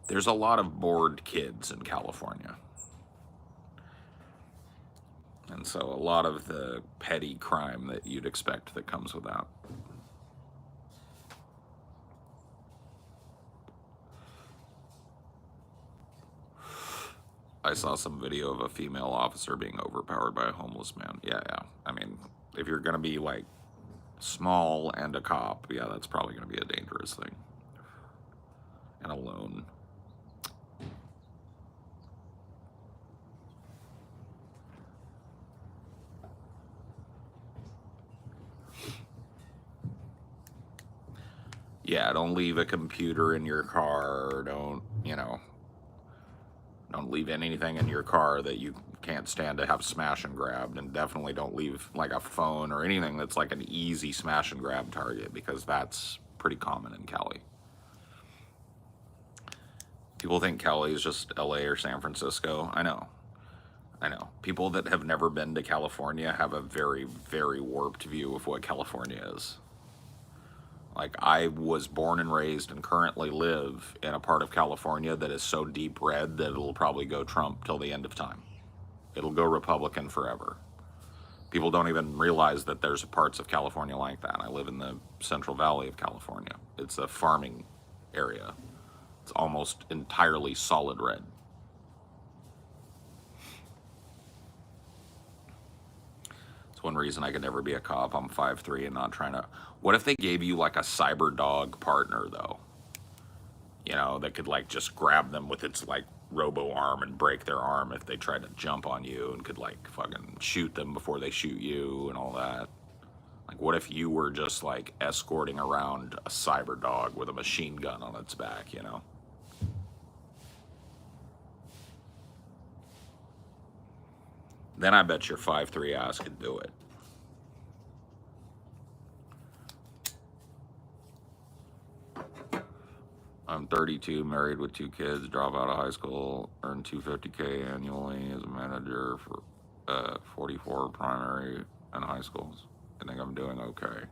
There's a lot of bored kids in California. And so a lot of the petty crime that you'd expect that comes with that. I saw some video of a female officer being overpowered by a homeless man. Yeah. I mean, if you're going to be like small and a cop, yeah, that's probably going to be a dangerous thing. And alone. Yeah, don't leave a computer in your car. Don't don't leave anything in your car that you can't stand to have smash and grabbed, and definitely don't leave like a phone or anything that's like an easy smash and grab target, because that's pretty common in Cali. People think Cali is just LA or San Francisco. I know. People that have never been to California have a very, very warped view of what California is. Like, I was born and raised and currently live in a part of California that is so deep red that it'll probably go Trump till the end of time. It'll go Republican forever. People don't even realize that there's parts of California like that. I live in the Central Valley of California. It's a farming area. It's almost entirely solid red. It's one reason I could never be a cop. I'm 5'3" and not trying to... What if they gave you like a cyber dog partner, though? You know, that could like just grab them with its like robo arm and break their arm if they tried to jump on you, and could like fucking shoot them before they shoot you and all that. Like, what if you were just like escorting around a cyber dog with a machine gun on its back, you know? Then I bet your 5'3" ass could do it. I'm 32, married with 2 kids, drop out of high school, earn $250K annually as a manager for 44 primary and high schools. I think I'm doing okay.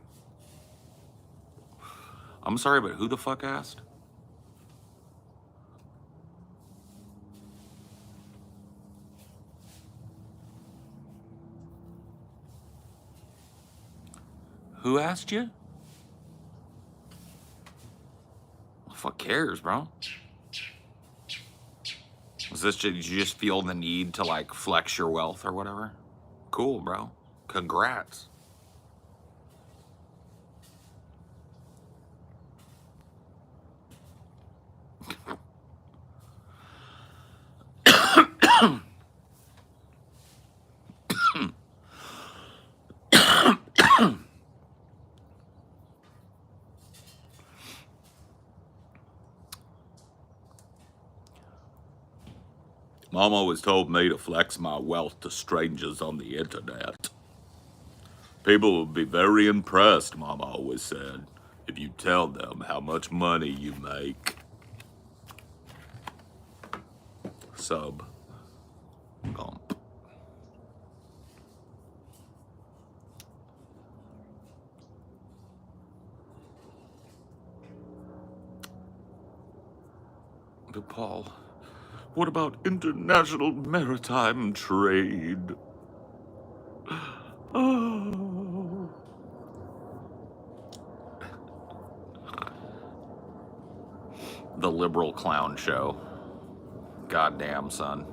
I'm sorry, but who the fuck asked? Who asked you? What the fuck cares, bro? Was this just, did you just feel the need to like flex your wealth or whatever? Cool, bro. Congrats. Mom always told me to flex my wealth to strangers on the internet. People will be very impressed, Mom always said, if you tell them how much money you make. Sub. Gump. But Paul, what about international maritime trade? Oh. The liberal clown show. Goddamn, son.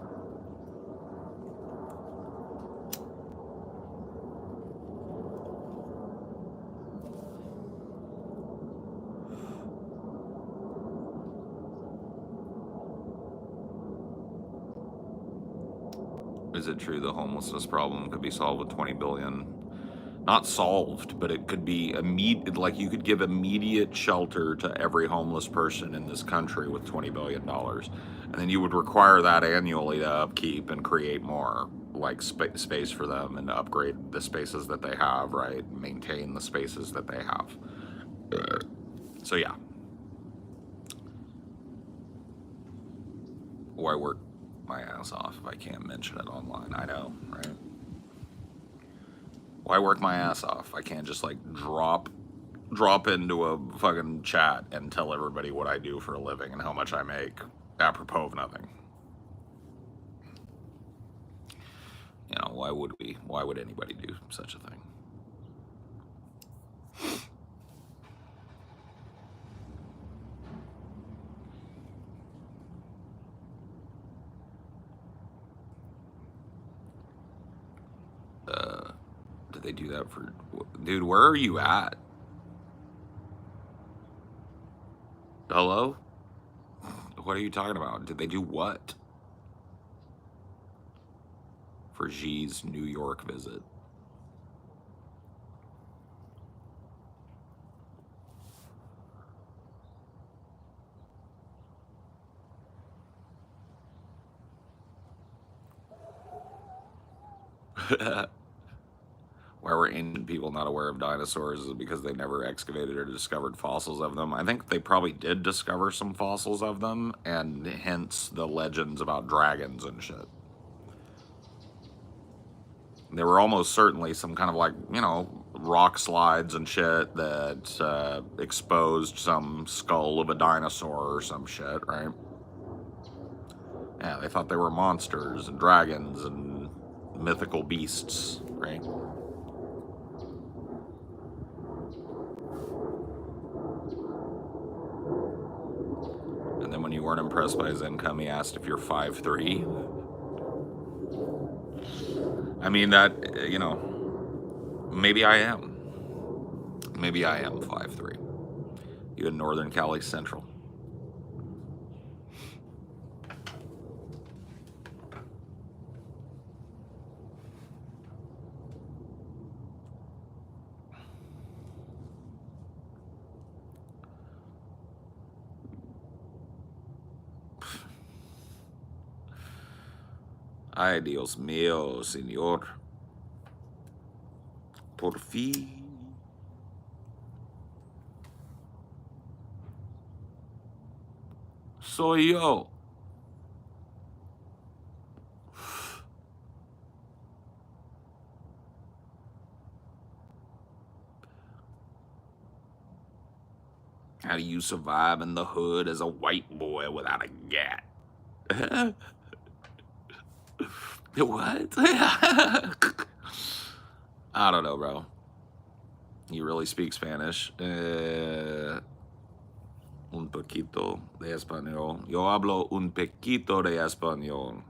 Is it true the homelessness problem could be solved with 20 billion? Not solved, but it could be immediate. Like, you could give immediate shelter to every homeless person in this country with $20 billion. And then you would require that annually to upkeep and create more, like, space for them, and to upgrade the spaces that they have, right? Maintain the spaces that they have. So, yeah. Why work my ass off if I can't mention it online? I know, right? Why work my ass off? I can't just like drop into a fucking chat and tell everybody what I do for a living and how much I make, apropos of nothing. You know, why would we? Why would anybody do such a thing? Did they do that for... Dude, where are you at? Hello? What are you talking about? Did they do what? For Xi's New York visit. Why were ancient people not aware of dinosaurs? Is it because they never excavated or discovered fossils of them? I think they probably did discover some fossils of them, and hence the legends about dragons and shit. There were almost certainly some kind of like, you know, rock slides and shit that exposed some skull of a dinosaur or some shit, right? Yeah, they thought they were monsters and dragons and mythical beasts, right? And then when you weren't impressed by his income, he asked if you're 5'3". I mean, that, you know, maybe I am. Maybe I am 5'3". You in Northern Cali Central. Ay, Dios mío, señor. Por fin. Soy yo. How do you survive in the hood as a white boy without a gat? What? I don't know, bro. You really speak Spanish? Un poquito de español. Yo hablo un poquito de español.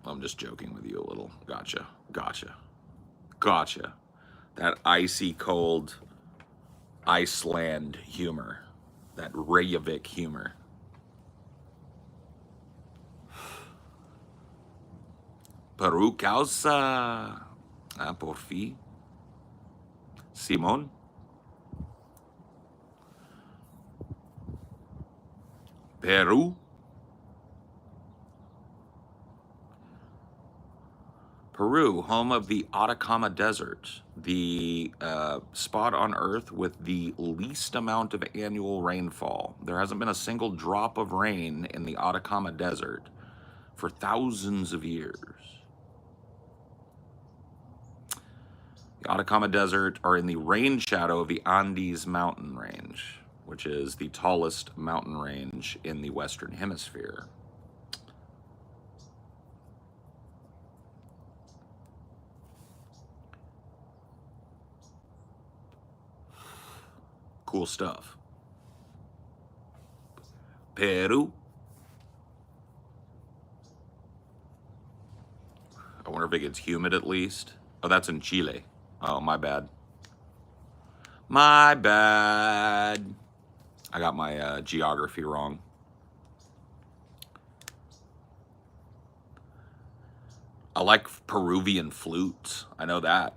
I'm just joking with you a little. Gotcha. Gotcha. Gotcha. That icy cold Iceland humor. That Reykjavik humor. Peru causa. Ah, por fin. Simón. Peru. Peru, home of the Atacama Desert, the spot on Earth with the least amount of annual rainfall. There hasn't been a single drop of rain in the Atacama Desert for thousands of years. The Atacama Desert are in the rain shadow of the Andes mountain range, which is the tallest mountain range in the Western Hemisphere. Cool stuff. Peru. I wonder if it gets humid at least. Oh, that's in Chile. Oh, my bad. My bad. I got my geography wrong. I like Peruvian flutes. I know that.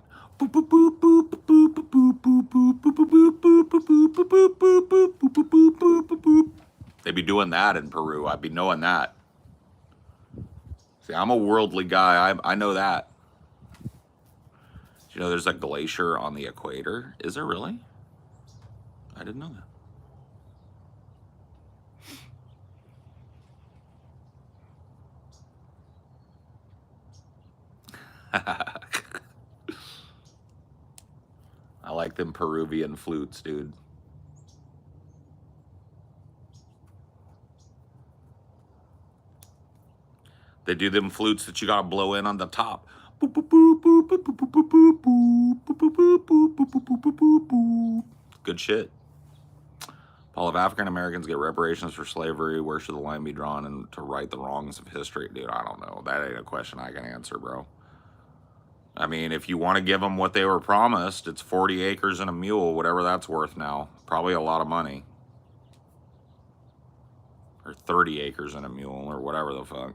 They'd be doing that in Peru. I'd be knowing that. See, I'm a worldly guy. I know that. You know, there's a glacier on the equator. Is there really? I didn't know that. I like them Peruvian flutes, dude. They do them flutes that you gotta blow in on the top. Good shit. Paul, if African Americans get reparations for slavery, where should the line be drawn and to right the wrongs of history? Dude, I don't know. That ain't a question I can answer, bro. I mean, if you want to give them what they were promised, it's 40 acres and a mule, whatever that's worth now. Probably a lot of money. Or 30 acres and a mule, or whatever the fuck.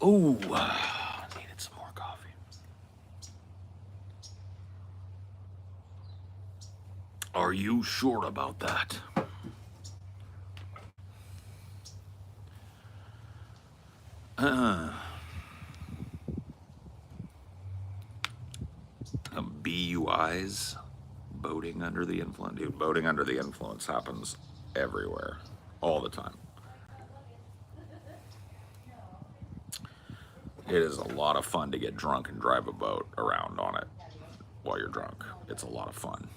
Oh, needed some more coffee. Are you sure about that? BUIs, boating under the influence. Dude, boating under the influence happens everywhere, all the time. It is a lot of fun to get drunk and drive a boat around on it while you're drunk. It's a lot of fun.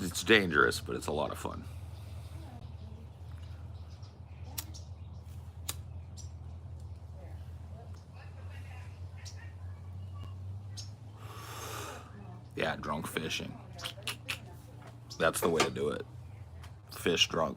It's dangerous, but it's a lot of fun. Yeah, drunk fishing. That's the way to do it. Fish drunk.